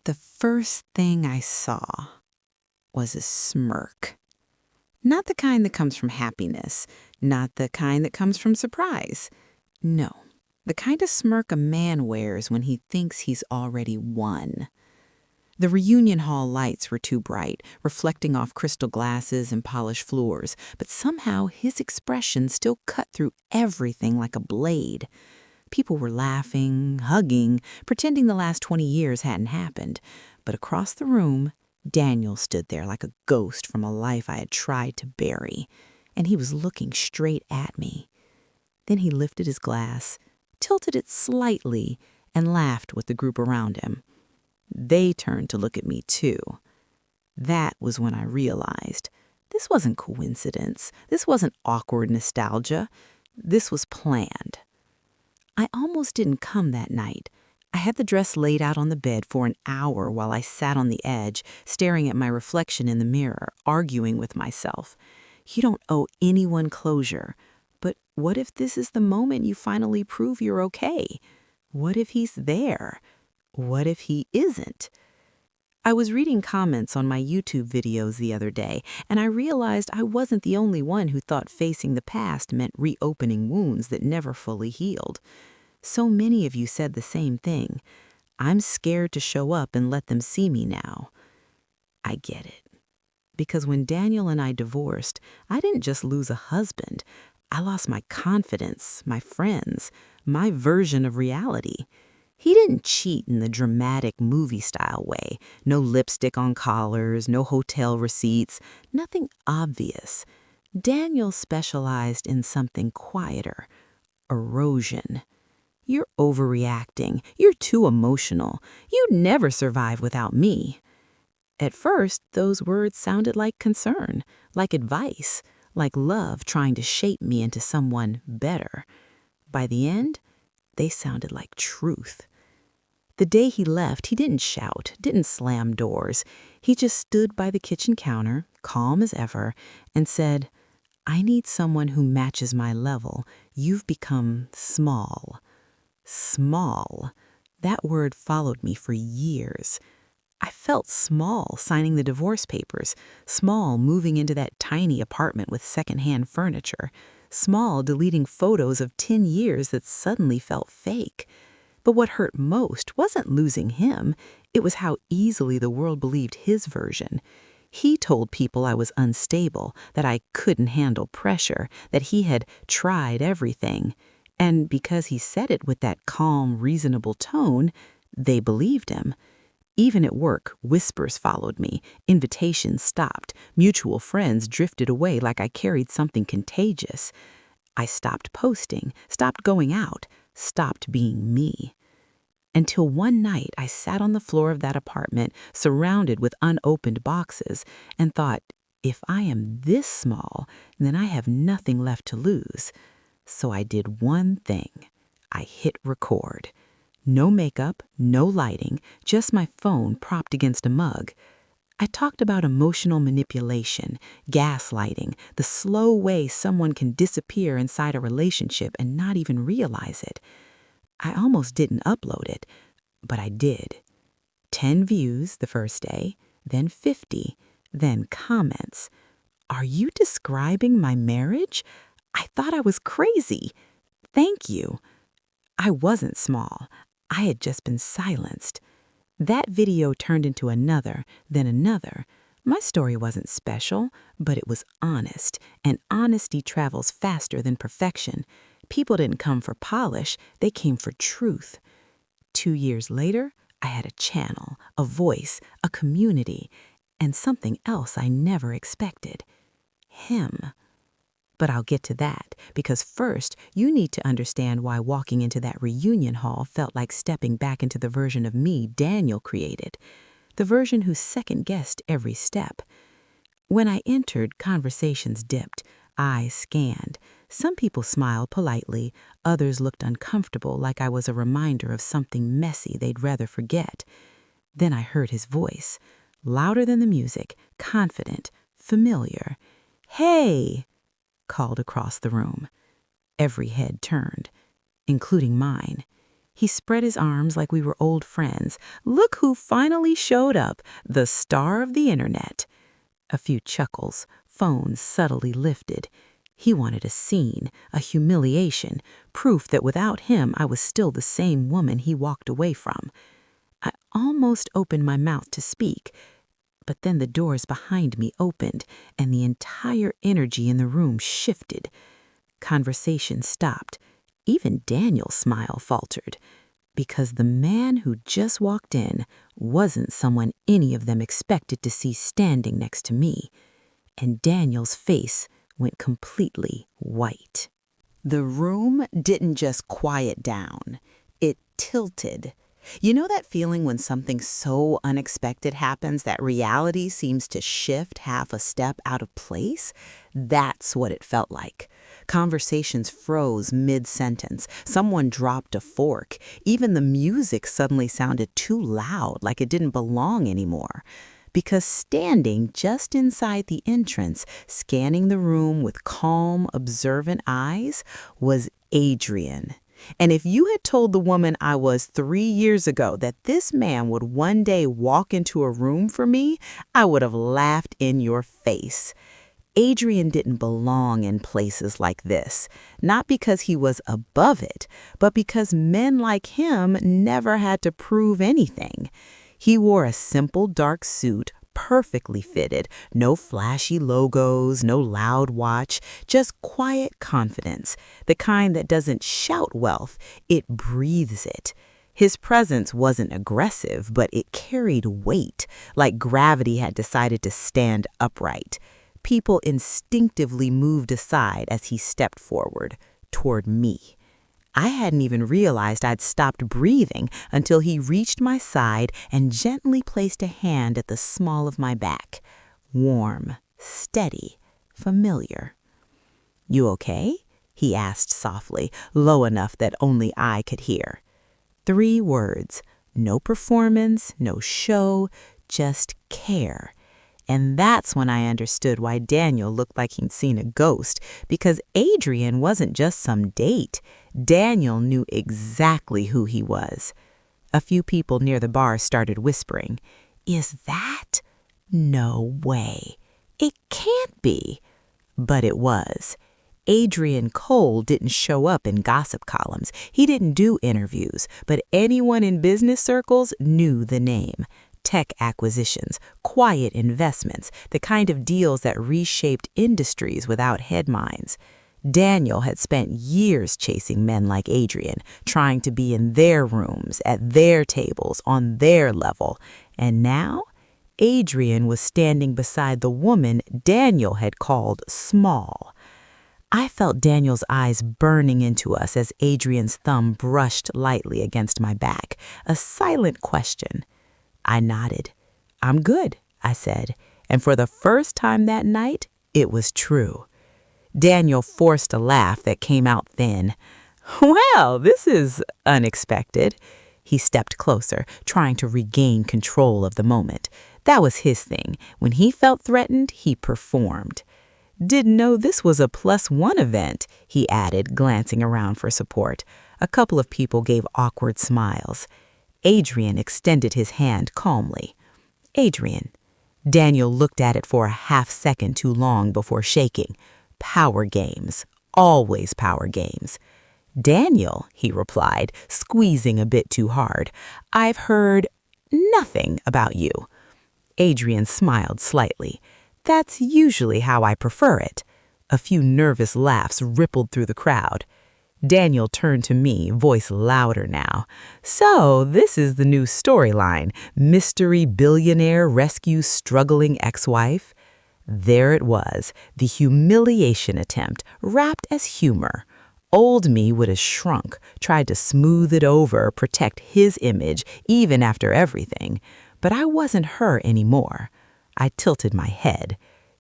The first thing I saw was a smirk. Not the kind that comes from happiness, not the kind that comes from surprise. No, the kind of smirk a man wears when he thinks he's already won. The reunion hall lights were too bright, reflecting off crystal glasses and polished floors, but somehow his expression still cut through everything like a blade. People were laughing, hugging, pretending the last 20 years hadn't happened. But across the room, Daniel stood there like a ghost from a life I had tried to bury, and he was looking straight at me. Then he lifted his glass, tilted it slightly, and laughed with the group around him. They turned to look at me too. That was when I realized this wasn't coincidence. This wasn't awkward nostalgia. This was planned. I almost didn't come that night. I had the dress laid out on the bed for an hour while I sat on the edge, staring at my reflection in the mirror, arguing with myself. You don't owe anyone closure. But what if this is the moment you finally prove you're okay? What if he's there? What if he isn't? I was reading comments on my YouTube videos the other day, and I realized I wasn't the only one who thought facing the past meant reopening wounds that never fully healed. So many of you said the same thing. I'm scared to show up and let them see me now. I get it. Because when Daniel and I divorced, I didn't just lose a husband. I lost my confidence, my friends, my version of reality. He didn't cheat in the dramatic movie-style way. No lipstick on collars, no hotel receipts, nothing obvious. Daniel specialized in something quieter: erosion. You're overreacting. You're too emotional. You'd never survive without me. At first, those words sounded like concern, like advice, like love trying to shape me into someone better. By the end, they sounded like truth. The day he left, he didn't shout, didn't slam doors. He just stood by the kitchen counter, calm as ever, and said, "I need someone who matches my level. You've become small." Small. That word followed me for years. I felt small signing the divorce papers, small moving into that tiny apartment with secondhand furniture, small deleting photos of 10 years that suddenly felt fake. But what hurt most wasn't losing him. It was how easily the world believed his version. He told people I was unstable, that I couldn't handle pressure, that he had tried everything. And because he said it with that calm, reasonable tone, they believed him. Even at work, whispers followed me, invitations stopped, mutual friends drifted away like I carried something contagious. I stopped posting, stopped going out, stopped being me. Until one night I sat on the floor of that apartment, surrounded with unopened boxes, and thought, if I am this small, then I have nothing left to lose. So I did one thing. I hit record. No makeup, no lighting, just my phone propped against a mug. I talked about emotional manipulation, gaslighting, the slow way someone can disappear inside a relationship and not even realize it. I almost didn't upload it, but I did. 10 views the first day, then 50, then comments. "Are you describing my marriage? I thought I was crazy. Thank you." I wasn't small. I had just been silenced. That video turned into another, then another. My story wasn't special, but it was honest, and honesty travels faster than perfection. People didn't come for polish, they came for truth. 2 years later, I had a channel, a voice, a community, and something else I never expected: him. But I'll get to that, because first, you need to understand why walking into that reunion hall felt like stepping back into the version of me Daniel created, the version who second-guessed every step. When I entered, conversations dipped, eyes scanned. Some people smiled politely, others looked uncomfortable, like I was a reminder of something messy they'd rather forget. Then I heard his voice, louder than the music, confident, familiar. "Hey!" called across the room. Every head turned, including mine. He spread his arms like we were old friends. Look who finally showed up, the star of the internet. A few chuckles, phones subtly lifted. He wanted a scene, a humiliation, proof that without him I was still the same woman he walked away from. I almost opened my mouth to speak, but then the doors behind me opened and the entire energy in the room shifted. Conversation stopped. Even Daniel's smile faltered, because the man who just walked in wasn't someone any of them expected to see standing next to me, and Daniel's face went completely white. The room didn't just quiet down, it tilted. You know that feeling when something so unexpected happens that reality seems to shift half a step out of place? That's what it felt like. Conversations froze mid-sentence. Someone dropped a fork. Even the music suddenly sounded too loud, like it didn't belong anymore. Because standing just inside the entrance, scanning the room with calm, observant eyes, was Adrian. And if you had told the woman I was 3 years ago that this man would one day walk into a room for me, I would have laughed in your face. Adrian didn't belong in places like this, not because he was above it, but because men like him never had to prove anything. He wore a simple dark suit, perfectly fitted, no flashy logos, no loud watch, just quiet confidence, the kind that doesn't shout wealth, it breathes it. His presence wasn't aggressive, but it carried weight, like gravity had decided to stand upright. People instinctively moved aside as he stepped forward, toward me. I hadn't even realized I'd stopped breathing until he reached my side and gently placed a hand at the small of my back. Warm, steady, familiar. "You okay?" he asked softly, low enough that only I could hear. 3 words, no performance, no show, just care. And that's when I understood why Daniel looked like he'd seen a ghost, because Adrian wasn't just some date. Daniel knew exactly who he was. A few people near the bar started whispering, "Is that? No way. It can't be." But it was. Adrian Cole didn't show up in gossip columns. He didn't do interviews, but anyone in business circles knew the name. Tech acquisitions, quiet investments, the kind of deals that reshaped industries without headlines. Daniel had spent years chasing men like Adrian, trying to be in their rooms, at their tables, on their level. And now, Adrian was standing beside the woman Daniel had called small. I felt Daniel's eyes burning into us as Adrian's thumb brushed lightly against my back, a silent question. I nodded. "I'm good," I said, and for the first time that night, it was true. Daniel forced a laugh that came out thin. "Well, this is unexpected." He stepped closer, trying to regain control of the moment. That was his thing. When he felt threatened, he performed. "Didn't know this was a +1 event," he added, glancing around for support. A couple of people gave awkward smiles. Adrian extended his hand calmly. "Adrian." Daniel looked at it for a half second too long before shaking. "Power games. Always power games." "Daniel," he replied, squeezing a bit too hard, "I've heard nothing about you." Adrian smiled slightly. "That's usually how I prefer it." A few nervous laughs rippled through the crowd. Daniel turned to me, voice louder now. "So, this is the new storyline. Mystery billionaire rescues struggling ex-wife." There it was, the humiliation attempt, wrapped as humor. Old me would have shrunk, tried to smooth it over, protect his image, even after everything. But I wasn't her anymore. I tilted my head.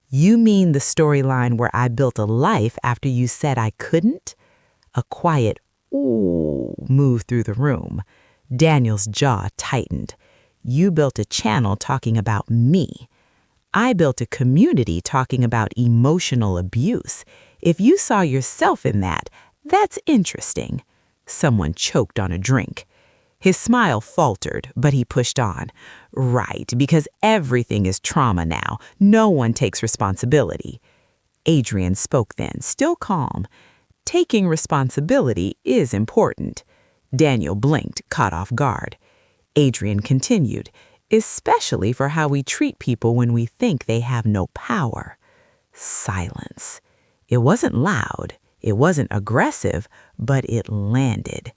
"You mean the storyline where I built a life after you said I couldn't?" A quiet "ooh" moved through the room. Daniel's jaw tightened. "You built a channel talking about me. I built a community talking about emotional abuse. If you saw yourself in that, that's interesting." Someone choked on a drink. His smile faltered, but he pushed on. Right, because everything is trauma now. No one takes responsibility. Adrian spoke then, still calm. Taking responsibility is important. Daniel blinked, caught off guard. Adrian continued, especially for how we treat people when we think they have no power. Silence. It wasn't loud, it wasn't aggressive, but it landed.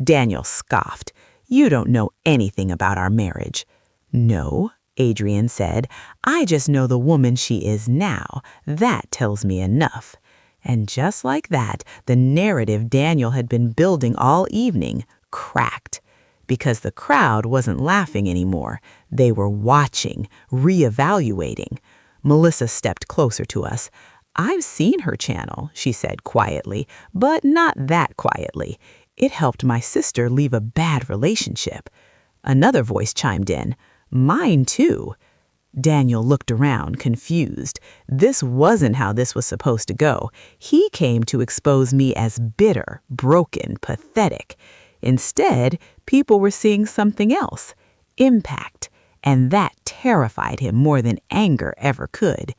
Daniel scoffed. You don't know anything about our marriage. No, Adrian said. I just know the woman she is now. That tells me enough. And just like that, the narrative Daniel had been building all evening cracked. Because the crowd wasn't laughing anymore. They were watching, reevaluating. Melissa stepped closer to us. I've seen her channel, she said quietly, but not that quietly. It helped my sister leave a bad relationship. Another voice chimed in. Mine too. Daniel looked around, confused. This wasn't how this was supposed to go. He came to expose me as bitter, broken, pathetic. Instead, people were seeing something else. Impact. And that terrified him more than anger ever could.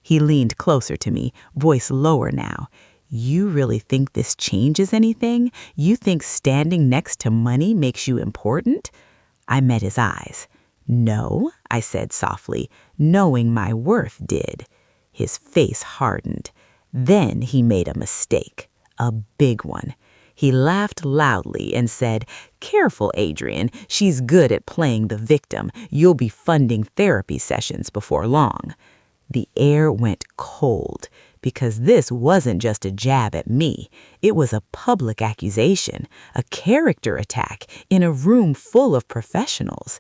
He leaned closer to me, voice lower now. You really think this changes anything? You think standing next to money makes you important? I met his eyes. No, I said softly, knowing my worth did. His face hardened. Then he made a mistake, a big one. He laughed loudly and said, Careful, Adrian, she's good at playing the victim. You'll be funding therapy sessions before long. The air went cold, because this wasn't just a jab at me. It was a public accusation, a character attack in a room full of professionals.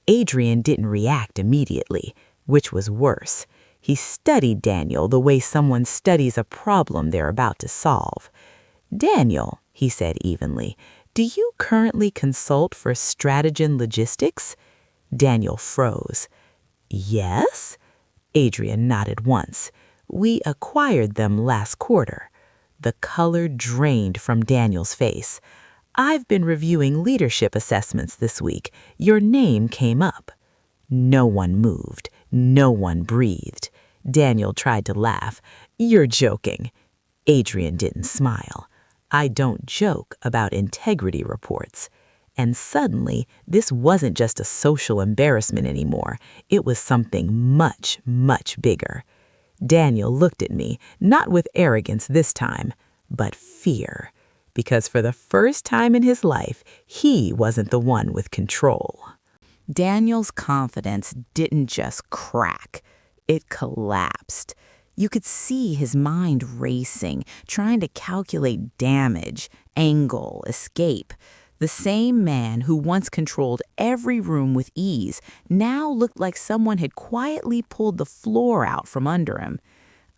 Adrian didn't react immediately, which was worse. He studied Daniel the way someone studies a problem they're about to solve. Daniel, he said evenly, do you currently consult for Strategian Logistics? Daniel froze. Yes? Adrian nodded once. We acquired them last quarter. The color drained from Daniel's face. I've been reviewing leadership assessments this week. Your name came up. No one moved. No one breathed. Daniel tried to laugh. You're joking. Adrian didn't smile. I don't joke about integrity reports. And suddenly, this wasn't just a social embarrassment anymore. It was something much, much bigger. Daniel looked at me, not with arrogance this time, but fear. Because for the first time in his life, he wasn't the one with control. Daniel's confidence didn't just crack. It collapsed. You could see his mind racing, trying to calculate damage, angle, escape. The same man who once controlled every room with ease now looked like someone had quietly pulled the floor out from under him.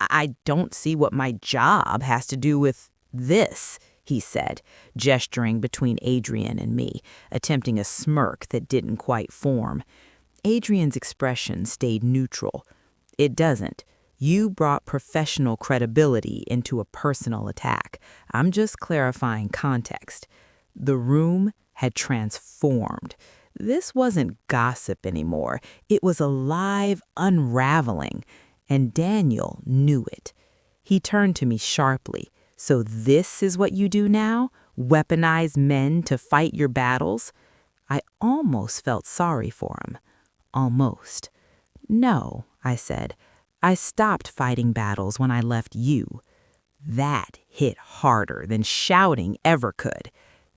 I don't see what my job has to do with this, he said, gesturing between Adrian and me, attempting a smirk that didn't quite form. Adrian's expression stayed neutral. It doesn't. You brought professional credibility into a personal attack. I'm just clarifying context. The room had transformed. This wasn't gossip anymore. It was a live unraveling, and Daniel knew it. He turned to me sharply. So this is what you do now? Weaponize men to fight your battles? I almost felt sorry for him. Almost. No, I said. I stopped fighting battles when I left you. That hit harder than shouting ever could,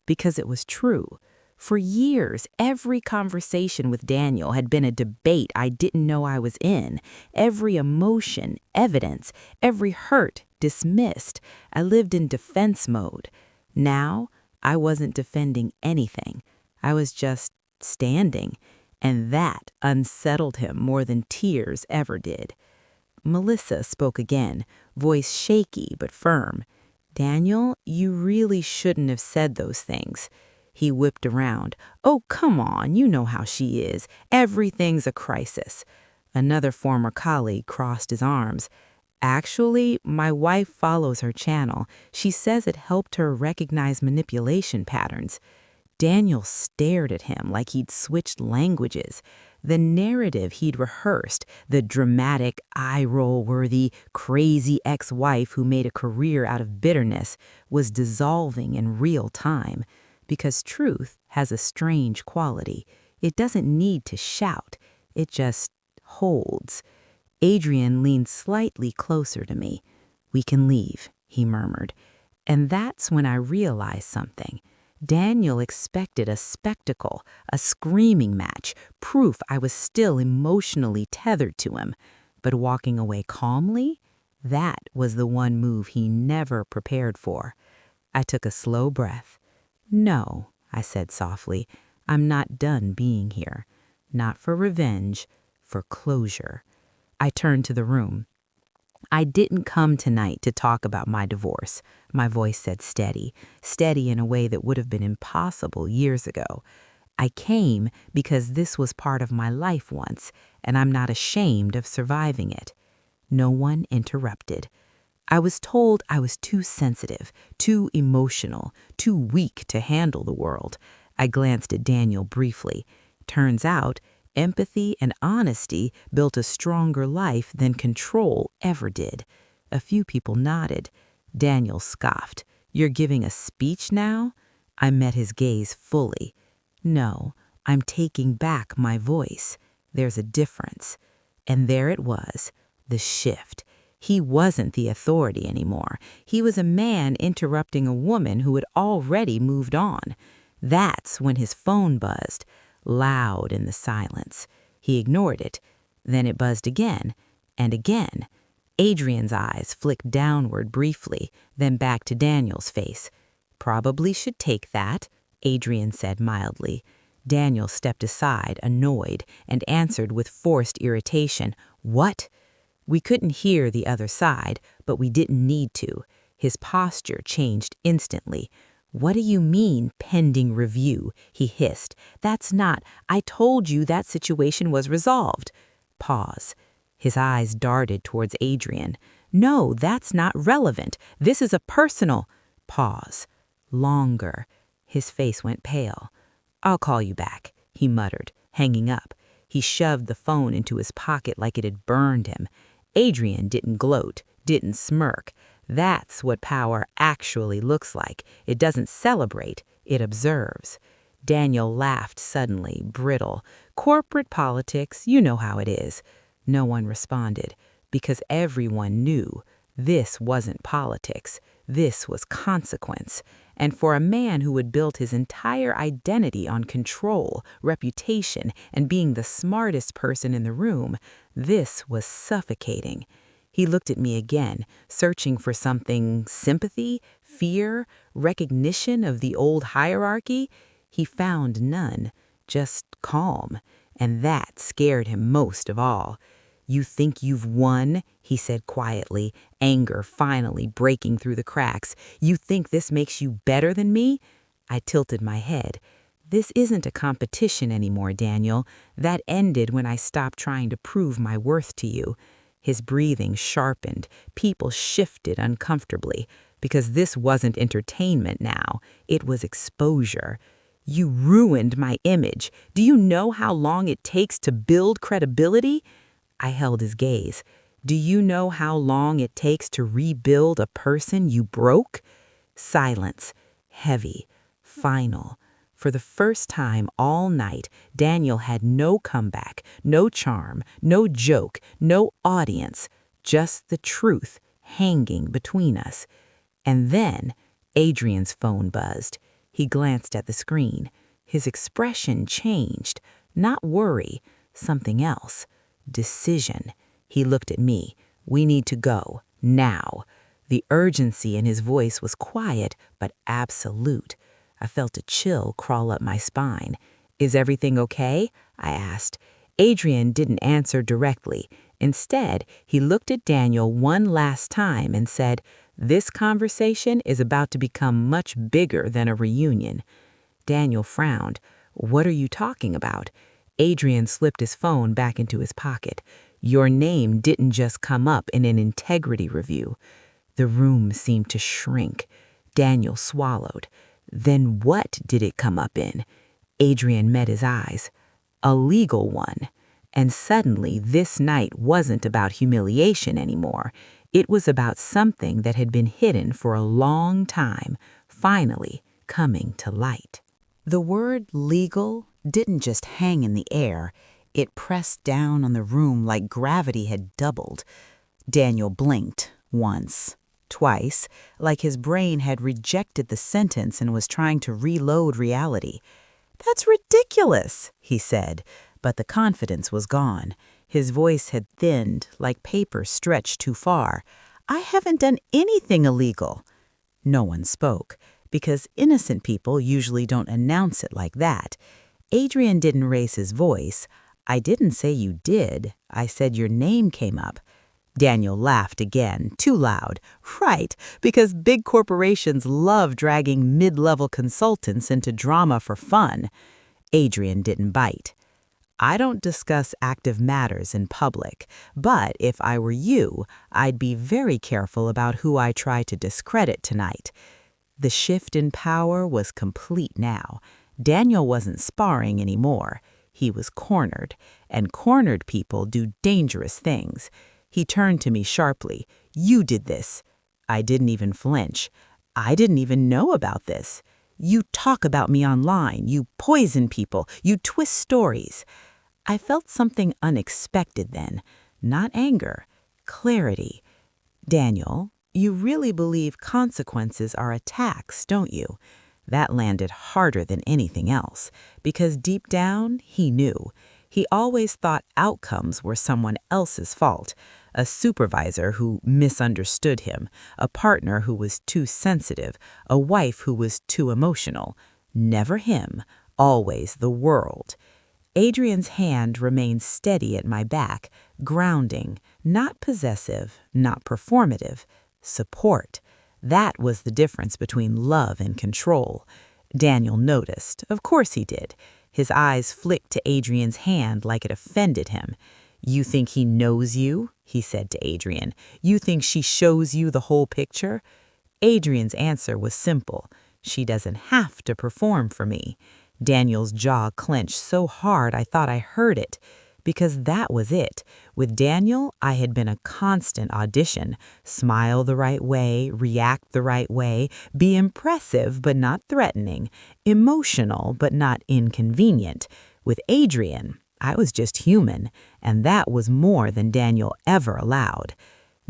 because it was true. For years, every conversation with Daniel had been a debate I didn't know I was in. Every emotion, evidence, every hurt, dismissed. I lived in defense mode. Now, I wasn't defending anything. I was just standing, and that unsettled him more than tears ever did. Melissa spoke again, voice shaky but firm. Daniel, you really shouldn't have said those things. He whipped around. Oh, come on, you know how she is. Everything's a crisis. Another former colleague crossed his arms. Actually, my wife follows her channel. She says it helped her recognize manipulation patterns. Daniel stared at him like he'd switched languages. The narrative he'd rehearsed, the dramatic, eye-roll-worthy, crazy ex-wife who made a career out of bitterness, was dissolving in real time. Because truth has a strange quality. It doesn't need to shout. It just holds. Adrian leaned slightly closer to me. "We can leave," he murmured. And that's when I realized something. Daniel expected a spectacle, a screaming match, proof I was still emotionally tethered to him. But walking away calmly, that was the one move he never prepared for. I took a slow breath. "No," I said softly, "I'm not done being here. Not for revenge, for closure." I turned to the room. "I didn't come tonight to talk about my divorce," my voice said steady in a way that would have been impossible years ago. "I came because this was part of my life once, and I'm not ashamed of surviving it." No one interrupted. I was told I was too sensitive, too emotional, too weak to handle the world. I glanced at Daniel briefly. Turns out, empathy and honesty built a stronger life than control ever did. A few people nodded. Daniel scoffed. "You're giving a speech now?" I met his gaze fully. "No, I'm taking back my voice. There's a difference." And there it was, the shift. He wasn't the authority anymore. He was a man interrupting a woman who had already moved on. That's when his phone buzzed, loud in the silence. He ignored it. Then it buzzed again and again. Adrian's eyes flicked downward briefly, then back to Daniel's face. "Probably should take that," Adrian said mildly. Daniel stepped aside, annoyed, and answered with forced irritation, "What?" We couldn't hear the other side, but we didn't need to. His posture changed instantly. "What do you mean, pending review?" he hissed. "That's not. I told you that situation was resolved." Pause. His eyes darted towards Adrian. "No, that's not relevant. This is a personal—" Pause. Longer. His face went pale. "I'll call you back," he muttered, hanging up. He shoved the phone into his pocket like it had burned him. Adrian didn't gloat, didn't smirk. That's what power actually looks like. It doesn't celebrate, it observes. Daniel laughed suddenly, brittle. "Corporate politics, you know how it is." No one responded, because everyone knew this wasn't politics. This was consequence. And for a man who had built his entire identity on control, reputation, and being the smartest person in the room, this was suffocating. He looked at me again, searching for something: sympathy, fear, recognition of the old hierarchy. He found none, just calm, and that scared him most of all. "You think you've won?" he said quietly, anger finally breaking through the cracks. "You think this makes you better than me?" I tilted my head. "This isn't a competition anymore, Daniel. That ended when I stopped trying to prove my worth to you." His breathing sharpened. People shifted uncomfortably, because this wasn't entertainment now. It was exposure. "You ruined my image. Do you know how long it takes to build credibility?" I held his gaze. "Do you know how long it takes to rebuild a person you broke?" Silence. Heavy. Final. For the first time all night, Daniel had no comeback, no charm, no joke, no audience, just the truth hanging between us. And then Adrian's phone buzzed. He glanced at the screen. His expression changed. Not worry, something else. Decision. He looked at me. "We need to go. Now." The urgency in his voice was quiet, but absolute. I felt a chill crawl up my spine. "Is everything okay?" I asked. Adrian didn't answer directly. Instead, he looked at Daniel one last time and said, "This conversation is about to become much bigger than a reunion." Daniel frowned. "What are you talking about?" Adrian slipped his phone back into his pocket. Your name didn't just come up in an integrity review. The room seemed to shrink. Daniel swallowed. Then what did it come up in? Adrian met his eyes. A legal one. And suddenly, this night wasn't about humiliation anymore. It was about something that had been hidden for a long time, finally coming to light. The word legal didn't just hang in the air. It pressed down on the room like gravity had doubled. Daniel blinked once, twice, like his brain had rejected the sentence and was trying to reload reality. "That's ridiculous," he said, but the confidence was gone. His voice had thinned like paper stretched too far. "I haven't done anything illegal." No one spoke, because innocent people usually don't announce it like that. Adrian didn't raise his voice. "I didn't say you did. I said your name came up." Daniel laughed again, too loud. "Right, because big corporations love dragging mid-level consultants into drama for fun." Adrian didn't bite. "I don't discuss active matters in public, but if I were you, I'd be very careful about who I try to discredit tonight." The shift in power was complete now. Daniel wasn't sparring anymore. He was cornered, and cornered people do dangerous things. He turned to me sharply. "You did this." I didn't even flinch. "I didn't even know about this." "You talk about me online. You poison people. You twist stories." I felt something unexpected then. Not anger, clarity. "Daniel, you really believe consequences are attacks, don't you?" That landed harder than anything else, because deep down, he knew. He always thought outcomes were someone else's fault. A supervisor who misunderstood him, a partner who was too sensitive, a wife who was too emotional. Never him, always the world. Adrian's hand remained steady at my back, grounding, not possessive, not performative. Support. That was the difference between love and control. Daniel noticed. Of course he did. His eyes flicked to Adrian's hand like it offended him. "You think he knows you?" he said to Adrian. "You think she shows you the whole picture?" Adrian's answer was simple. "She doesn't have to perform for me." Daniel's jaw clenched so hard I thought I heard it. Because that was it. With Daniel, I had been a constant audition. Smile the right way, react the right way, be impressive but not threatening, emotional but not inconvenient. With Adrian, I was just human, and that was more than Daniel ever allowed.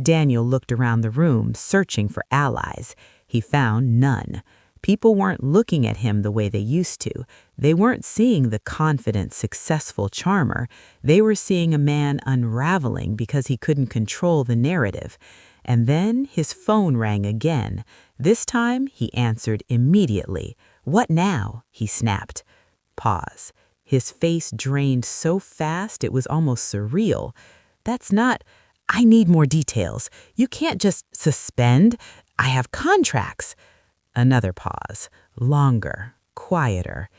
Daniel looked around the room, searching for allies. He found none. People weren't looking at him the way they used to. They weren't seeing the confident, successful charmer. They were seeing a man unraveling because he couldn't control the narrative. And then his phone rang again. This time, he answered immediately. "What now?" he snapped. Pause. His face drained so fast it was almost surreal. "That's not... I need more details. You can't just suspend. I have contracts." Another pause, longer, quieter.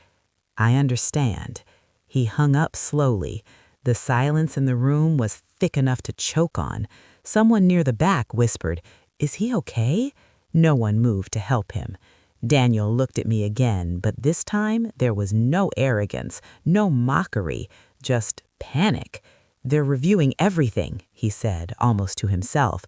"I understand." He hung up slowly. The silence in the room was thick enough to choke on. Someone near the back whispered, "Is he okay?" No one moved to help him. Daniel looked at me again, but this time there was no arrogance, no mockery, just panic. "They're reviewing everything," he said, almost to himself.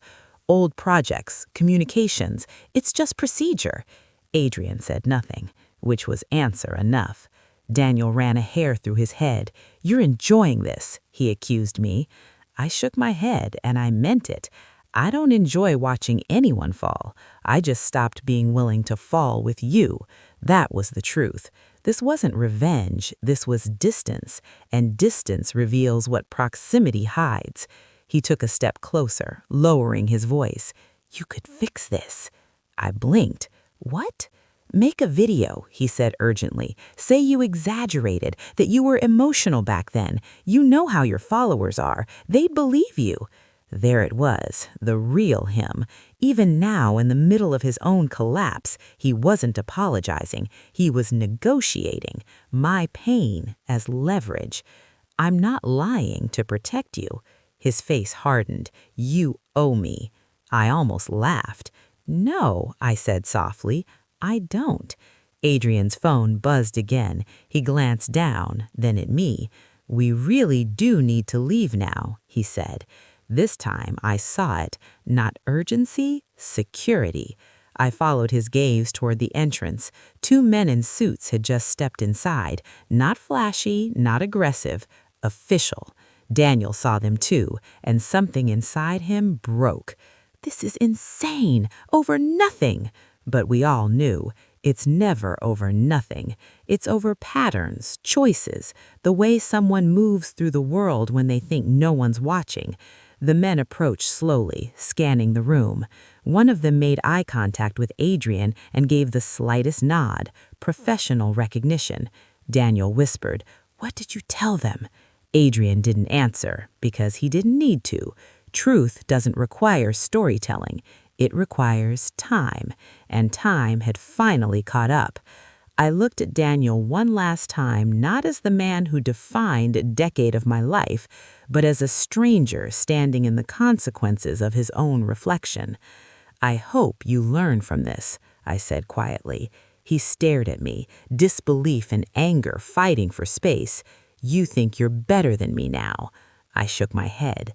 "Old projects, communications, it's just procedure." Adrian said nothing, which was answer enough. Daniel ran a hair through his head. "You're enjoying this," he accused me. I shook my head, and I meant it. I don't enjoy watching anyone fall. I just stopped being willing to fall with you. That was the truth. This wasn't revenge, this was distance, and distance reveals what proximity hides. He took a step closer, lowering his voice. "You could fix this." I blinked. "What?" "Make a video," he said urgently. "Say you exaggerated, that you were emotional back then. You know how your followers are. They'd believe you." There it was, the real him. Even now, in the middle of his own collapse, he wasn't apologizing. He was negotiating my pain as leverage. "I'm not lying to protect you." His face hardened. "You owe me." I almost laughed. "No," I said softly, "I don't." Adrian's phone buzzed again. He glanced down, then at me. "We really do need to leave now," he said. This time I saw it, not urgency, security. I followed his gaze toward the entrance. Two men in suits had just stepped inside, not flashy, not aggressive, official. Daniel saw them too, and something inside him broke. "This is insane, over nothing." But we all knew. It's never over nothing. It's over patterns, choices, the way someone moves through the world when they think no one's watching. The men approached slowly, scanning the room. One of them made eye contact with Adrian and gave the slightest nod, professional recognition. Daniel whispered, "What did you tell them?" Adrian didn't answer, because he didn't need to. Truth doesn't require storytelling. It requires time, and time had finally caught up. I looked at Daniel one last time, not as the man who defined a decade of my life, but as a stranger standing in the consequences of his own reflection. "I hope you learn from this," I said quietly. He stared at me, disbelief and anger fighting for space. "You think you're better than me now." I shook my head.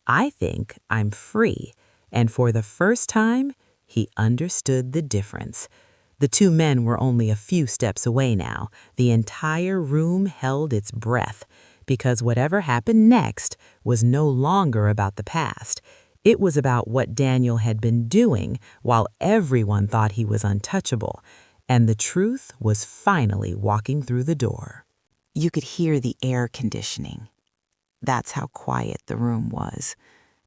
"I think I'm free." And for the first time, he understood the difference. The two men were only a few steps away now. The entire room held its breath, because whatever happened next was no longer about the past. It was about what Daniel had been doing while everyone thought he was untouchable, and the truth was finally walking through the door. You could hear the air conditioning. That's how quiet the room was.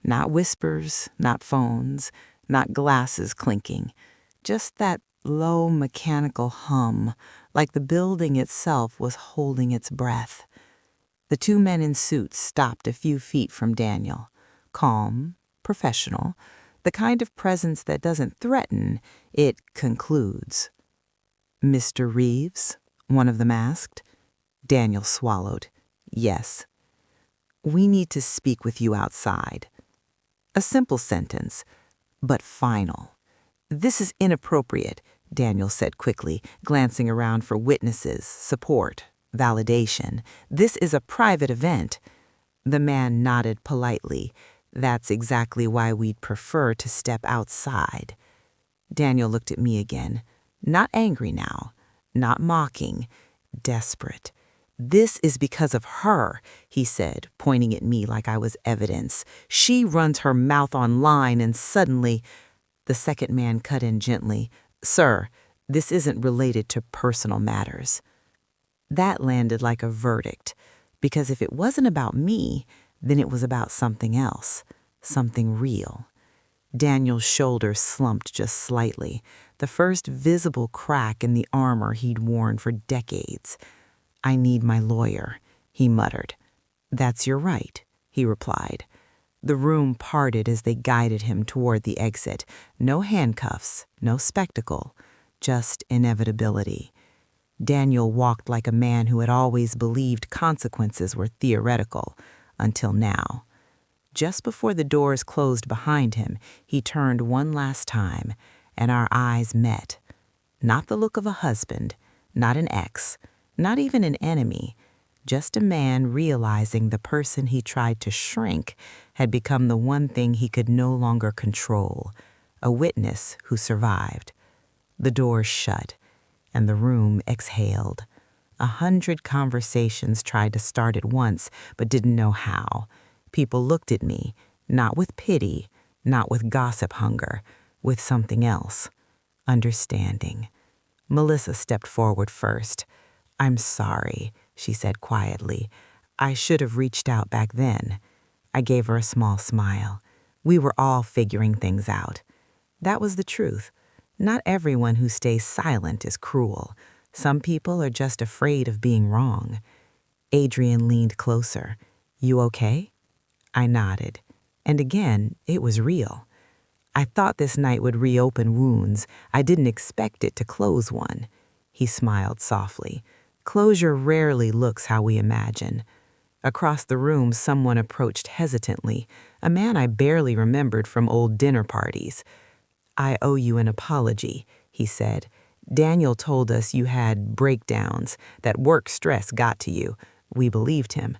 Not whispers, not phones, not glasses clinking. Just that low mechanical hum, like the building itself was holding its breath. The two men in suits stopped a few feet from Daniel. Calm, professional, the kind of presence that doesn't threaten, it concludes. "Mr. Reeves?" one of them asked. Daniel swallowed. "Yes." "We need to speak with you outside." A simple sentence, but final. "This is inappropriate," Daniel said quickly, glancing around for witnesses, support, validation. "This is a private event." The man nodded politely. "That's exactly why we'd prefer to step outside." Daniel looked at me again, not angry now, not mocking, desperate. "This is because of her," he said, pointing at me like I was evidence. "She runs her mouth online and suddenly—" The second man cut in gently. "Sir, this isn't related to personal matters." That landed like a verdict, because if it wasn't about me, then it was about something else, something real. Daniel's shoulders slumped just slightly, the first visible crack in the armor he'd worn for decades. "I need my lawyer," he muttered. "That's your right," he replied. The room parted as they guided him toward the exit. No handcuffs, no spectacle, just inevitability. Daniel walked like a man who had always believed consequences were theoretical, until now. Just before the doors closed behind him, he turned one last time, and our eyes met. Not the look of a husband, not an ex, not even an enemy, just a man realizing the person he tried to shrink had become the one thing he could no longer control, a witness who survived. The doors shut, and the room exhaled. 100 conversations tried to start at once, but didn't know how. People looked at me, not with pity, not with gossip hunger, with something else, understanding. Melissa stepped forward first. "I'm sorry," she said quietly. "I should have reached out back then." I gave her a small smile. We were all figuring things out. That was the truth. Not everyone who stays silent is cruel. Some people are just afraid of being wrong. Adrian leaned closer. "You okay?" I nodded. And again, it was real. I thought this night would reopen wounds. I didn't expect it to close one. He smiled softly. Closure rarely looks how we imagine. Across the room, someone approached hesitantly, a man I barely remembered from old dinner parties. "I owe you an apology," he said. "Daniel told us you had breakdowns, that work stress got to you. We believed him."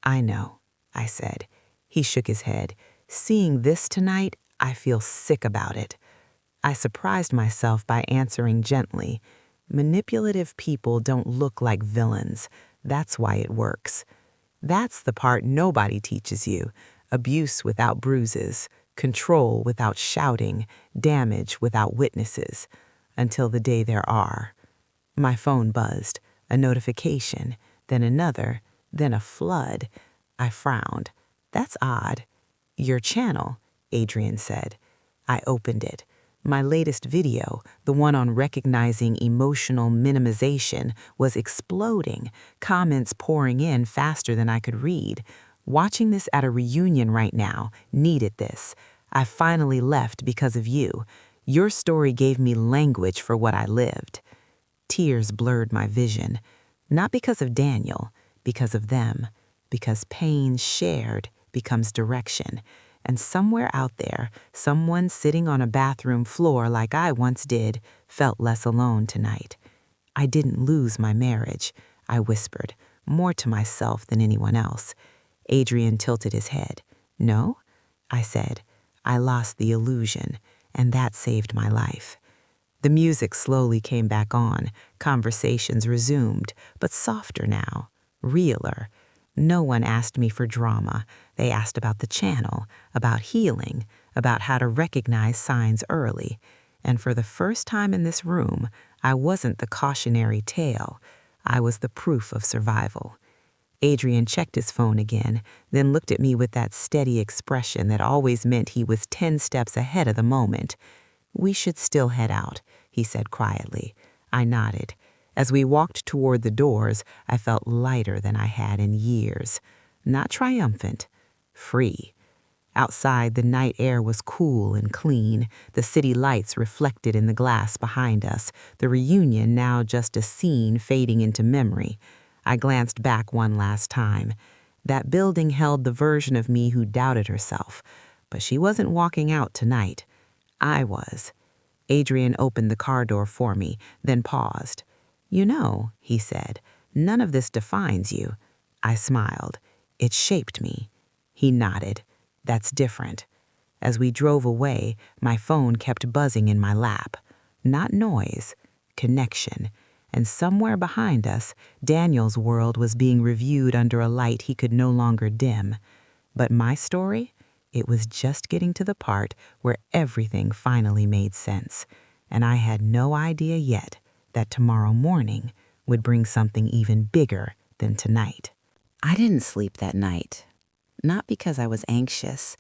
"I know," I said. He shook his head. "Seeing this tonight, I feel sick about it." I surprised myself by answering gently. Manipulative people don't look like villains. That's why it works. That's the part nobody teaches you. Abuse without bruises, control without shouting, damage without witnesses. Until the day there are. My phone buzzed, a notification, then another, then a flood. I frowned. "That's odd." "Your channel," Adrian said. I opened it. My latest video, the one on recognizing emotional minimization, was exploding, comments pouring in faster than I could read. Watching this at a reunion right now needed this. I finally left because of you. Your story gave me language for what I lived. Tears blurred my vision. Not because of Daniel, because of them. Because pain shared becomes direction. And somewhere out there, someone sitting on a bathroom floor like I once did felt less alone tonight. "I didn't lose my marriage," I whispered, more to myself than anyone else. Adrian tilted his head. "No?" I said. "I lost the illusion, and that saved my life." The music slowly came back on. Conversations resumed, but softer now, realer. No one asked me for drama. They asked about the channel, about healing, about how to recognize signs early. And for the first time in this room, I wasn't the cautionary tale. I was the proof of survival. Adrian checked his phone again, then looked at me with that steady expression that always meant he was 10 steps ahead of the moment. "We should still head out," he said quietly. I nodded. As we walked toward the doors, I felt lighter than I had in years. Not triumphant, free. Outside, the night air was cool and clean, the city lights reflected in the glass behind us, the reunion now just a scene fading into memory. I glanced back one last time. That building held the version of me who doubted herself, but she wasn't walking out tonight. I was. Adrian opened the car door for me, then paused. "You know," he said, "none of this defines you." I smiled. "It shaped me." He nodded. "That's different." As we drove away, my phone kept buzzing in my lap. Not noise, connection. And somewhere behind us, Daniel's world was being reviewed under a light he could no longer dim. But my story? It was just getting to the part where everything finally made sense. And I had no idea yet that tomorrow morning would bring something even bigger than tonight. I didn't sleep that night. Not because I was anxious,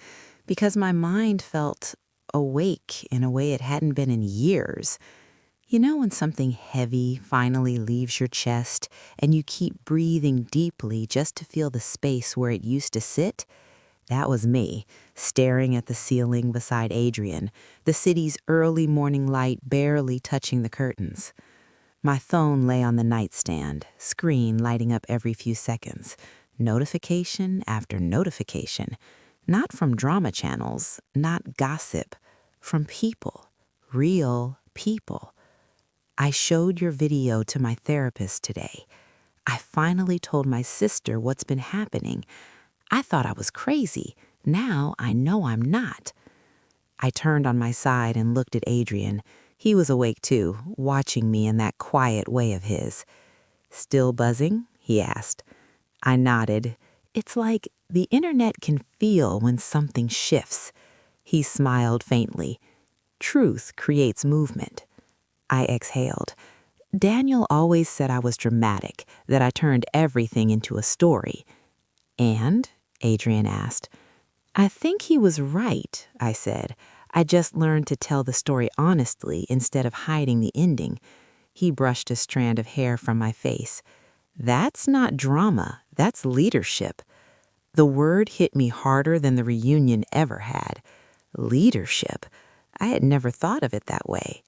because my mind felt awake in a way it hadn't been in years. You know when something heavy finally leaves your chest and you keep breathing deeply just to feel the space where it used to sit? That was me, staring at the ceiling beside Adrian, the city's early morning light barely touching the curtains. My phone lay on the nightstand, screen lighting up every few seconds, notification after notification. Not from drama channels, not gossip, from people, real people. "I showed your video to my therapist today. I finally told my sister what's been happening. I thought I was crazy. Now I know I'm not." I turned on my side and looked at Adrian. He was awake too, watching me in that quiet way of his. "Still buzzing?" he asked. I nodded. It's like the internet can feel when something shifts. He smiled faintly. "Truth creates movement." I exhaled. Daniel always said I was dramatic, that I turned everything into a story. "And?" Adrian asked. "I think he was right," I said. "I just learned to tell the story honestly instead of hiding the ending." He brushed a strand of hair from my face. "That's not drama, that's leadership." The word hit me harder than the reunion ever had. Leadership. I had never thought of it that way.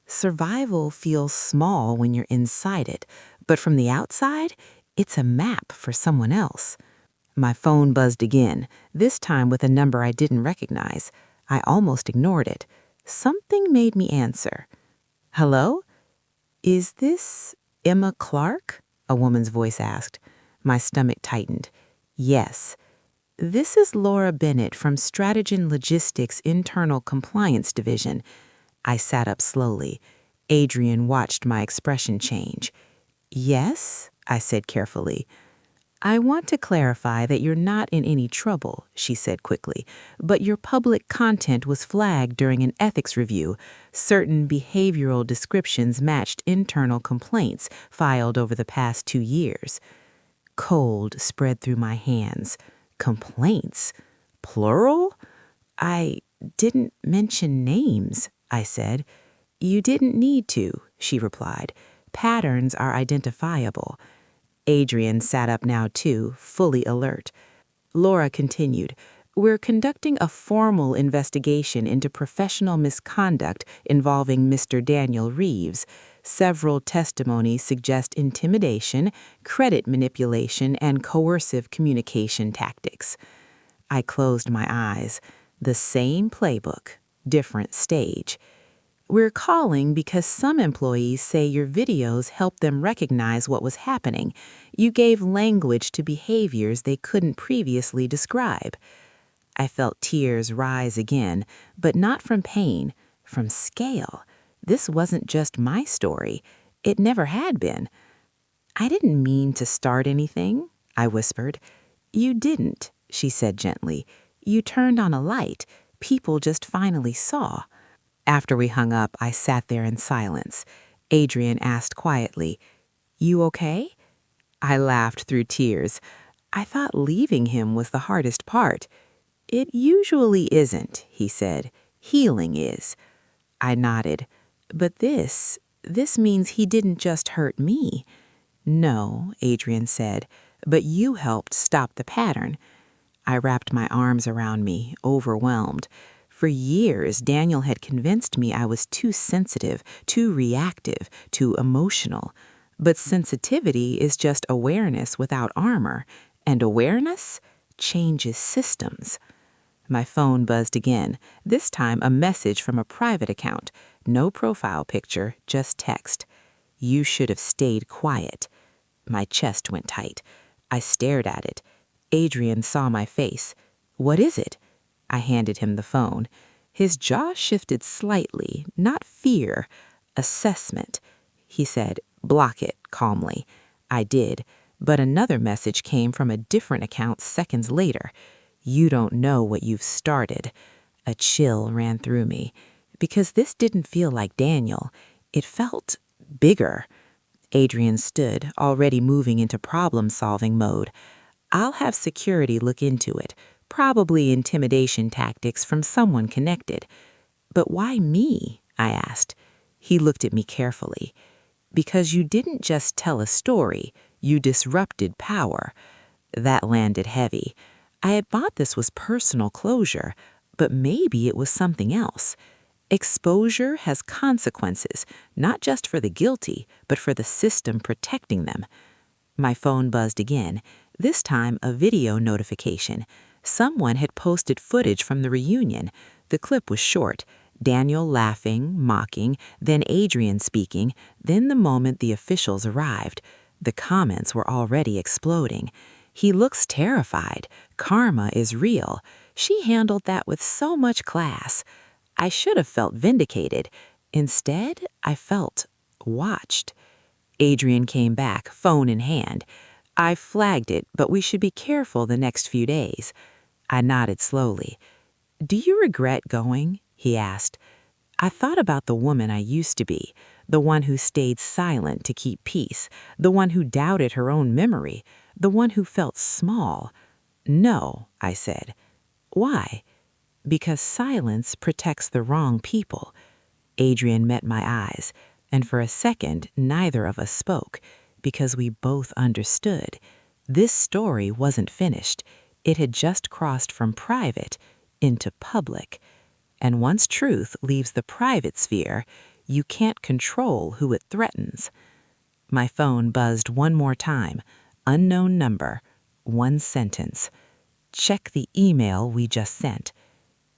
Survival feels small when you're inside it, but from the outside, it's a map for someone else. My phone buzzed again, this time with a number I didn't recognize. I almost ignored it. Something made me answer. Hello? Is this Emma Clark? A woman's voice asked. My stomach tightened. Yes. This is Laura Bennett from Strategen Logistics Internal Compliance Division. I sat up slowly. Adrian watched my expression change. Yes, I said carefully. I want to clarify that you're not in any trouble, she said quickly, but your public content was flagged during an ethics review. Certain behavioral descriptions matched internal complaints filed over the past 2 years. Cold spread through my hands. Complaints? Plural? I didn't mention names, I said. You didn't need to, she replied. Patterns are identifiable. Adrian sat up now too, fully alert. Laura continued, We're conducting a formal investigation into professional misconduct involving Mr. Daniel Reeves. Several testimonies suggest intimidation, credit manipulation, and coercive communication tactics. I closed my eyes. The same playbook, different stage. We're calling because some employees say your videos helped them recognize what was happening. You gave language to behaviors they couldn't previously describe. I felt tears rise again, but not from pain, from scale. This wasn't just my story. It never had been. I didn't mean to start anything, I whispered. You didn't, she said gently. You turned on a light. People just finally saw. After we hung up, I sat there in silence. Adrian asked quietly, You okay? I laughed through tears. I thought leaving him was the hardest part. It usually isn't, he said. Healing is. I nodded. But this means he didn't just hurt me. No, Adrian said, but you helped stop the pattern. I wrapped my arms around me, overwhelmed. For years, Daniel had convinced me I was too sensitive, too reactive, too emotional. But sensitivity is just awareness without armor, and awareness changes systems. My phone buzzed again, this time a message from a private account. No profile picture, just text. You should have stayed quiet. My chest went tight. I stared at it. Adrian saw my face. What is it? I handed him the phone. His jaw shifted slightly, not fear, assessment. He said, Block it, calmly. I did, but another message came from a different account seconds later. You don't know what you've started. A chill ran through me, because this didn't feel like Daniel. It felt bigger. Adrian stood, already moving into problem-solving mode. I'll have security look into it. Probably intimidation tactics from someone connected. But why me? I asked. He looked at me carefully. Because you didn't just tell a story, you disrupted power. That landed heavy. I had thought this was personal closure, but maybe it was something else. Exposure has consequences, not just for the guilty, but for the system protecting them. My phone buzzed again, this time a video notification. Someone had posted footage from the reunion. The clip was short. Daniel laughing, mocking, then Adrian speaking, then the moment the officials arrived. The comments were already exploding. He looks terrified. Karma is real. She handled that with so much class. I should have felt vindicated. Instead, I felt watched. Adrian came back, phone in hand. I flagged it, but we should be careful the next few days. I nodded slowly. Do you regret going? He asked. I thought about the woman I used to be, the one who stayed silent to keep peace, the one who doubted her own memory, the one who felt small. No, I said. Why? Because silence protects the wrong people. Adrian met my eyes, and for a second neither of us spoke, because we both understood. This story wasn't finished. It had just crossed from private into public. And once truth leaves the private sphere, you can't control who it threatens. My phone buzzed one more time. Unknown number. one sentence. Check the email we just sent.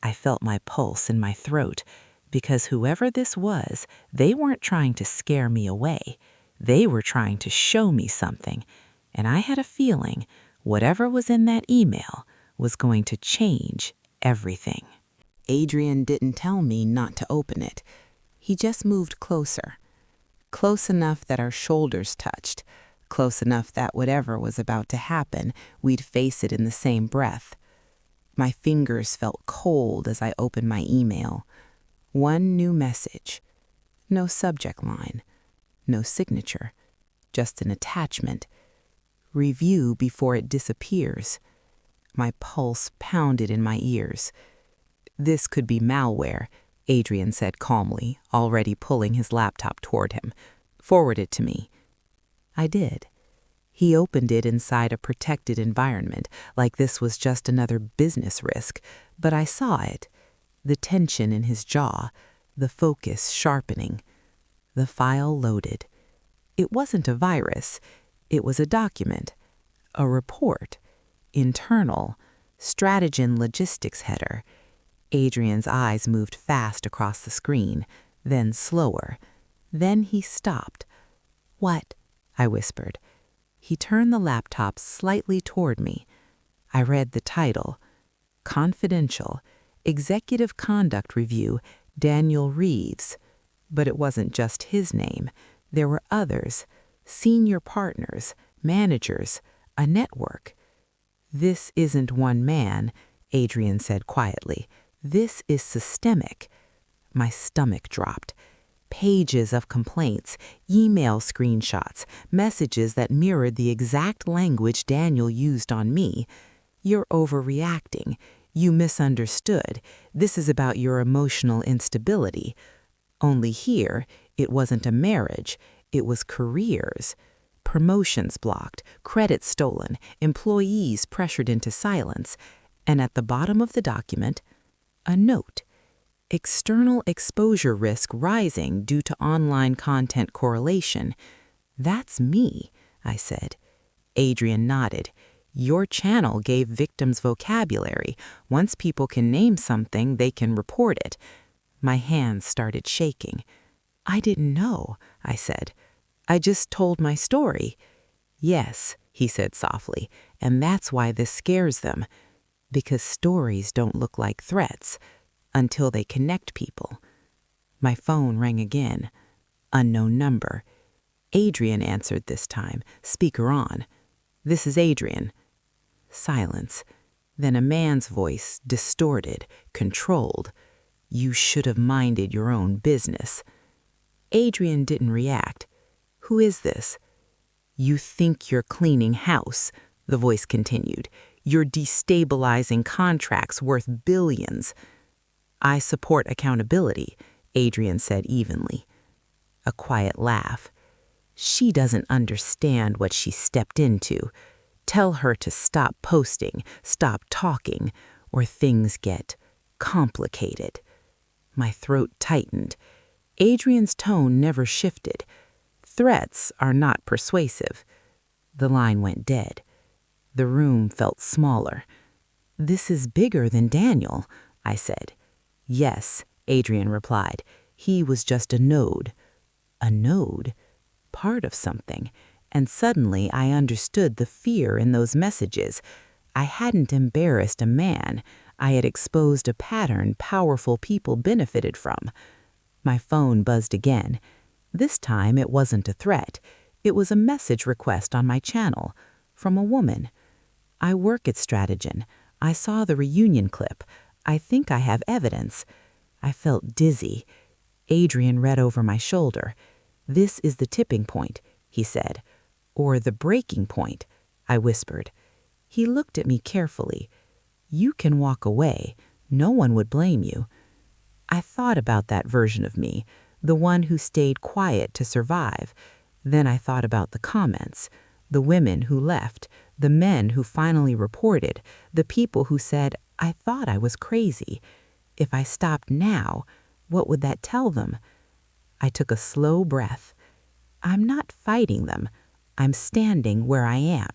I felt my pulse in my throat because whoever this was, they weren't trying to scare me away. They were trying to show me something, and I had a feeling whatever was in that email was going to change everything. Adrian didn't tell me not to open it. He just moved closer. Close enough that our shoulders touched. Close enough that whatever was about to happen, we'd face it in the same breath. My fingers felt cold as I opened my email. One new message. No subject line. No signature. Just an attachment. Review before it disappears. My pulse pounded in my ears. This could be malware, Adrian said calmly, already pulling his laptop toward him. Forward it to me. I did. He opened it inside a protected environment, like this was just another business risk, but I saw it. The tension in his jaw, the focus sharpening. The file loaded. It wasn't a virus. It was a document. A report. Internal. Strategy logistics header. Adrian's eyes moved fast across the screen, then slower. Then he stopped. "What?" I whispered. He turned the laptop slightly toward me. I read the title. Confidential. Executive Conduct Review, Daniel Reeves. But it wasn't just his name. There were others. Senior partners, managers, a network. "This isn't one man," Adrian said quietly. "This is systemic." My stomach dropped. Pages of complaints, email screenshots, messages that mirrored the exact language Daniel used on me. "You're overreacting. You misunderstood. This is about your emotional instability." Only here, it wasn't a marriage. It was careers. Promotions blocked, credit stolen, employees pressured into silence. And at the bottom of the document, a note. External exposure risk rising due to online content correlation. "That's me," I said. Adrian nodded. "Your channel gave victims vocabulary. Once people can name something, they can report it." My hands started shaking. "I didn't know," I said. "I just told my story." "Yes," he said softly, "and that's why this scares them. Because stories don't look like threats until they connect people." My phone rang again. Unknown number. Adrian answered this time, speaker on. "This is Adrian." Silence. Then a man's voice, distorted, controlled. "You should have minded your own business." Adrian didn't react. "Who is this?" "You think you're cleaning house," the voice continued. "You're destabilizing contracts worth billions." "I support accountability," Adrian said evenly. A quiet laugh. "She doesn't understand what she stepped into. Tell her to stop posting, stop talking, or things get complicated." My throat tightened. Adrian's tone never shifted. Threats are not persuasive. The line went dead. The room felt smaller. "This is bigger than Daniel," I said. "Yes," Adrian replied. "He was just a node." A node? Part of something. And suddenly I understood the fear in those messages. I hadn't embarrassed a man. I had exposed a pattern powerful people benefited from. My phone buzzed again. This time it wasn't a threat. It was a message request on my channel, from a woman. "I work at Strategy. I saw the reunion clip. I think I have evidence." I felt dizzy. Adrian read over my shoulder. "This is the tipping point," he said. "Or the breaking point," I whispered. He looked at me carefully. "You can walk away. No one would blame you." I thought about that version of me, the one who stayed quiet to survive. Then I thought about the comments, the women who left, the men who finally reported, the people who said, "I thought I was crazy." If I stopped now, what would that tell them? I took a slow breath. I'm not fighting them. I'm standing where I am.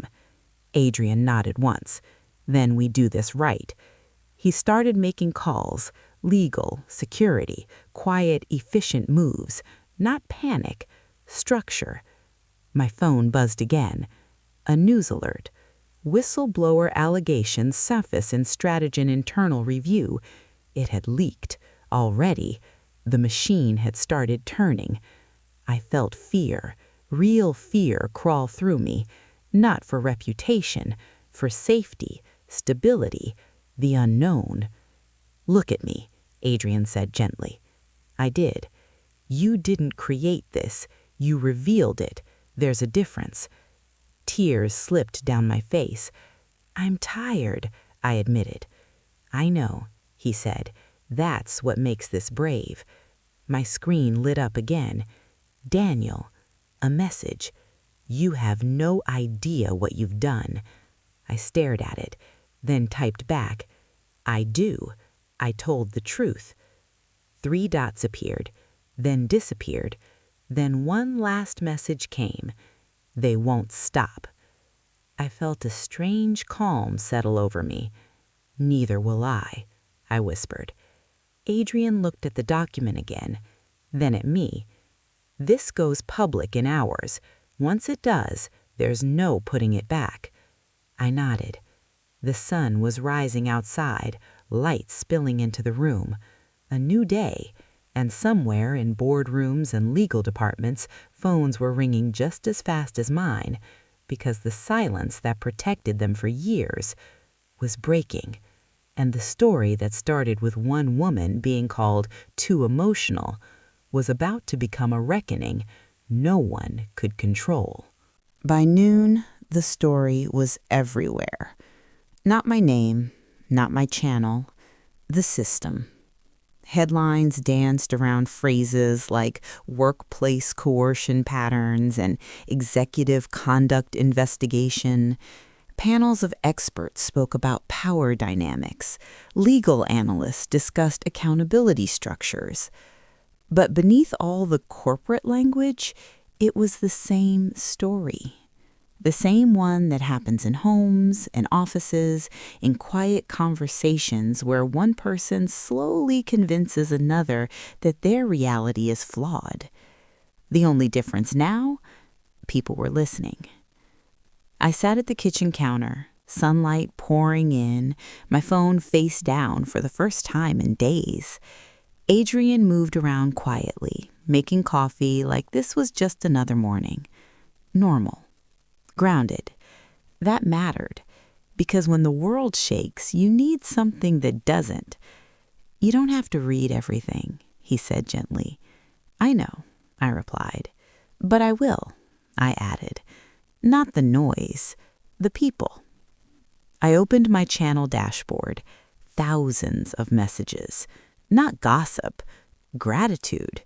Adrian nodded once. Then we do this right. He started making calls, legal, security, quiet, efficient moves, not panic, structure. My phone buzzed again. A news alert. Whistleblower allegations surface in Strategen internal review. It had leaked. Already. The machine had started turning. I felt fear, real fear, crawl through me. Not for reputation, for safety, stability, the unknown. "Look at me," Adrian said gently. I did. "You didn't create this. You revealed it. There's a difference." Tears slipped down my face. "I'm tired," I admitted. "I know," he said. "That's what makes this brave." My screen lit up again. "Daniel," a message. "You have no idea what you've done." I stared at it, then typed back, "I do. I told the truth." 3 dots appeared, then disappeared. Then one last message came. "They won't stop." I felt a strange calm settle over me. "Neither will I whispered. Adrian looked at the document again, then at me. "This goes public in hours. Once it does, there's no putting it back." I nodded. The sun was rising outside, light spilling into the room. A new day, and somewhere in boardrooms and legal departments, phones were ringing just as fast as mine, because the silence that protected them for years was breaking. And the story that started with one woman being called too emotional was about to become a reckoning no one could control. By noon, the story was everywhere. Not my name, not my channel, the system. Headlines danced around phrases like workplace coercion patterns and executive conduct investigation. Panels of experts spoke about power dynamics. Legal analysts discussed accountability structures. But beneath all the corporate language, it was the same story. The same one that happens in homes, in offices, in quiet conversations where one person slowly convinces another that their reality is flawed. The only difference now, people were listening. I sat at the kitchen counter, sunlight pouring in, my phone face down for the first time in days. Adrian moved around quietly, making coffee like this was just another morning. Normal. Grounded. That mattered, because when the world shakes, you need something that doesn't. "You don't have to read everything," he said gently. "I know," I replied. "But I will," I added. "Not the noise, the people." I opened my channel dashboard. Thousands of messages. Not gossip, gratitude.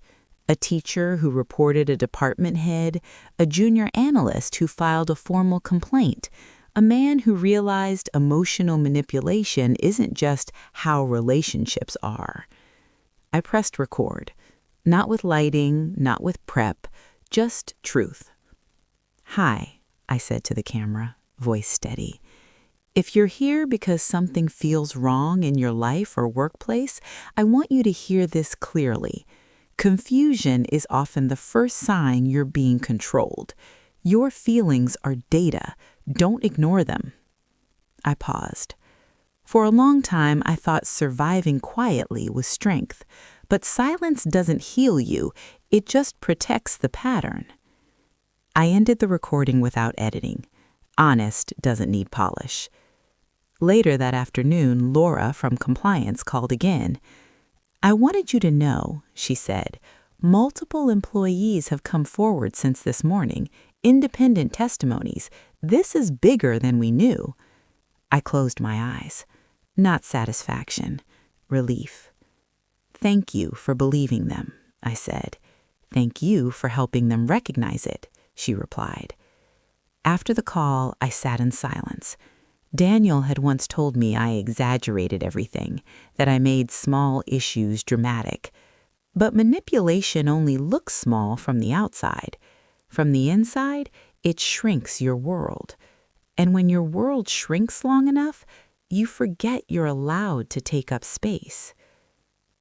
A teacher who reported a department head, a junior analyst who filed a formal complaint, a man who realized emotional manipulation isn't just how relationships are. I pressed record, not with lighting, not with prep, just truth. "Hi," I said to the camera, voice steady. "If you're here because something feels wrong in your life or workplace, I want you to hear this clearly. Confusion is often the first sign you're being controlled. Your feelings are data. Don't ignore them." I paused. For a long time, I thought surviving quietly was strength. But silence doesn't heal you. It just protects the pattern. I ended the recording without editing. Honest doesn't need polish. Later that afternoon, Laura from compliance called again. "I wanted you to know," she said, "multiple employees have come forward since this morning, independent testimonies. This is bigger than we knew." I closed my eyes. Not satisfaction, relief. "Thank you for believing them," I said. "Thank you for helping them recognize it," she replied. After the call, I sat in silence. Daniel had once told me I exaggerated everything, that I made small issues dramatic. But manipulation only looks small from the outside. From the inside, it shrinks your world. And when your world shrinks long enough, you forget you're allowed to take up space.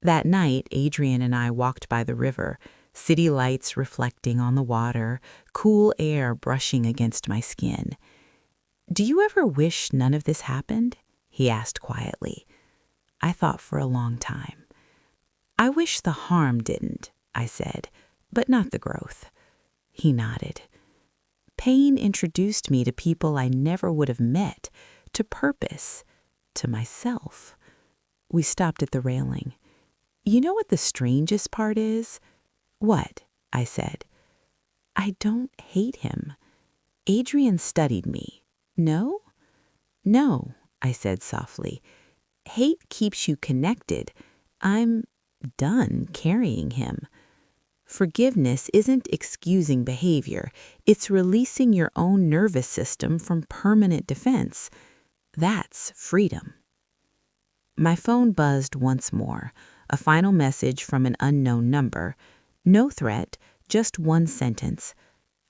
That night, Adrian and I walked by the river, city lights reflecting on the water, cool air brushing against my skin. "Do you ever wish none of this happened?" he asked quietly. I thought for a long time. "I wish the harm didn't," I said, "but not the growth." He nodded. Pain introduced me to people I never would have met, to purpose, to myself. We stopped at the railing. "You know what the strangest part is?" "What?" I said. "I don't hate him." Adrian studied me. "No?" "No," I said softly. "Hate keeps you connected. I'm done carrying him." Forgiveness isn't excusing behavior. It's releasing your own nervous system from permanent defense. That's freedom. My phone buzzed once more, a final message from an unknown number. No threat, just one sentence.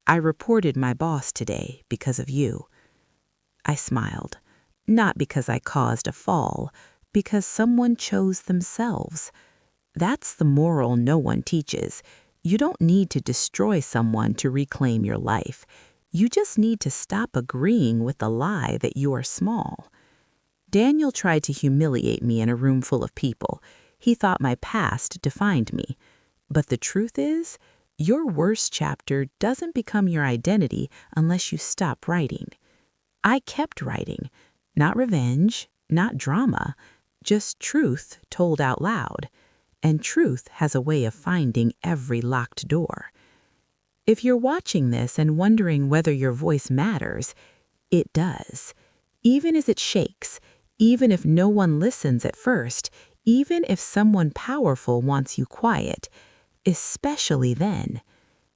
"I reported my boss today because of you." I smiled, not because I caused a fall, because someone chose themselves. That's the moral no one teaches. You don't need to destroy someone to reclaim your life. You just need to stop agreeing with the lie that you are small. Daniel tried to humiliate me in a room full of people. He thought my past defined me. But the truth is, your worst chapter doesn't become your identity unless you stop writing. I kept writing. Not revenge, not drama, just truth told out loud. And truth has a way of finding every locked door. If you're watching this and wondering whether your voice matters, it does. Even as it shakes, even if no one listens at first, even if someone powerful wants you quiet, especially then.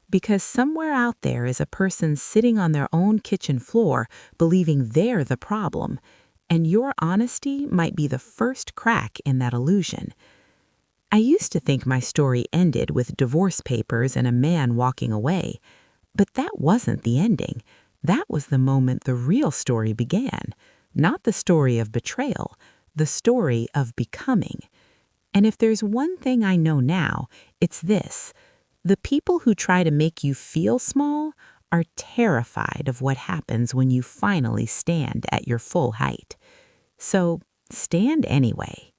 Because somewhere out there is a person sitting on their own kitchen floor believing they're the problem, and your honesty might be the first crack in that illusion. I used to think my story ended with divorce papers and a man walking away, but that wasn't the ending. That was the moment the real story began, not the story of betrayal, the story of becoming. And if there's one thing I know now, it's this: the people who try to make you feel small are terrified of what happens when you finally stand at your full height. So stand anyway.